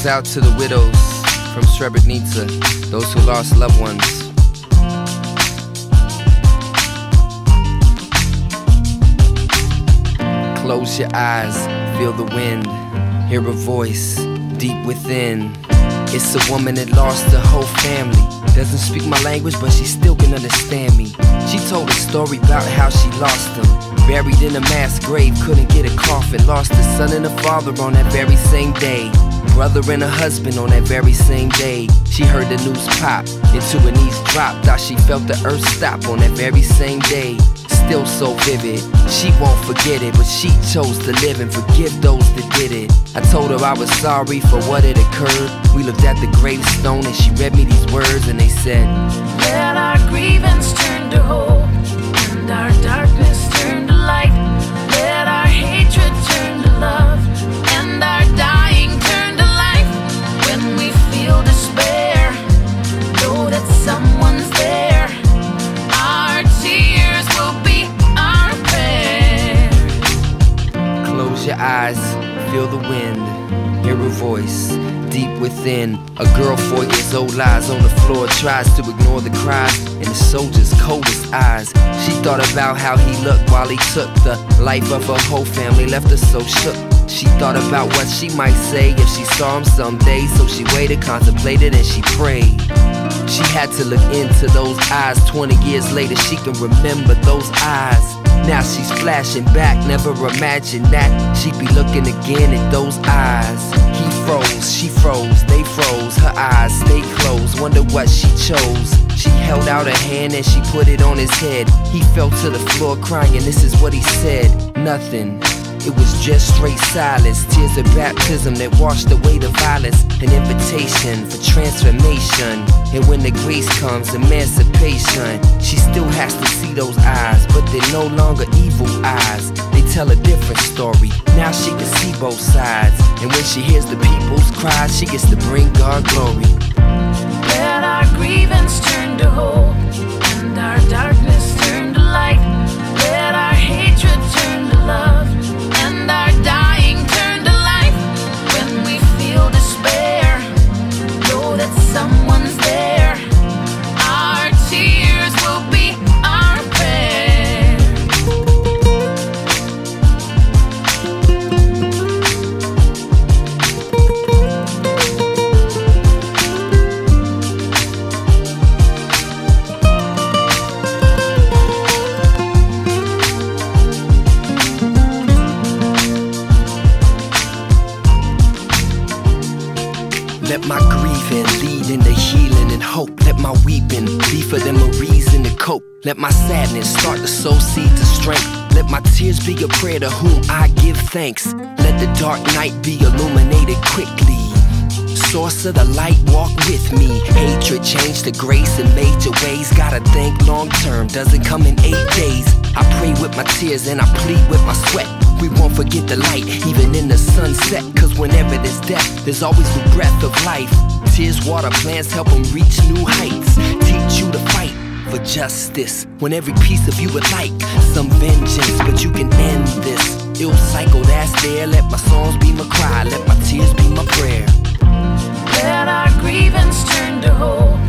goes out to the widows from Srebrenica, those who lost loved ones. Close your eyes, feel the wind, hear a voice deep within. It's a woman that lost her whole family. Doesn't speak my language, but she still can understand me. She told a story about how she lost them. Buried in a mass grave, couldn't get a coffin. Lost a son and a father on that very same day. Brother and a husband on that very same day. She heard the news pop, into her knees drop. Thought she felt the earth stop on that very same day. Still so vivid, she won't forget it. But she chose to live and forgive those that did it. I told her I was sorry for what had occurred. We looked at the gravestone and she read me these words and they said, let our grievance turn to hope, and our darkness turn to light. Let our hatred turn to love, and our dying turn to life. When we feel despair, know that someone's there. Our tears will be our prayer. Close your eyes, feel the wind, hear a voice deep within. A girl 4 years old lies on the floor, tries to ignore the cries in the soldier's coldest eyes. She thought about how he looked while he took the life of her whole family, left her so shook. She thought about what she might say if she saw him someday. So she waited, contemplated, and she prayed. She had to look into those eyes. 20 years later she can remember those eyes. Now she's flashing back, never imagined that she'd be looking again at those eyes. He froze, she froze, they froze, her eyes stayed closed, wonder what she chose. She held out her hand and she put it on his head. He fell to the floor crying, and this is what he said. Nothing. It was just straight silence, tears of baptism that washed away the violence. An invitation for transformation, and when the grace comes, emancipation. She still has to see those eyes, but they're no longer evil eyes. They tell a different story, now she can see both sides. And when she hears the people's cries, she gets to bring God glory. Let our grievance turn to hope, and our darkness turn to light. Let our hatred turn to love, and our dying turn to life. When we feel despair, know that someone's there. Our tears will be our prayer. Let my grieving lead into healing and hope. Let my weeping be for them a reason to cope. Let my sadness start to sow seed to strength. Let my tears be a prayer to whom I give thanks. Let the dark night be illuminated quickly. Source of the light, walk with me. Hatred changed to grace in major ways. Gotta think long term, doesn't come in 8 days. I pray with my tears and I plead with my sweat. We won't forget the light, even in the sunset. Cause whenever there's death, there's always the breath of life. Tears water plants, help them reach new heights. Teach you to fight for justice, when every piece of you would like some vengeance. But you can end this ill cycle that's there. Let my songs be my cry, let my tears be my prayer. Let our grievance turn to hope,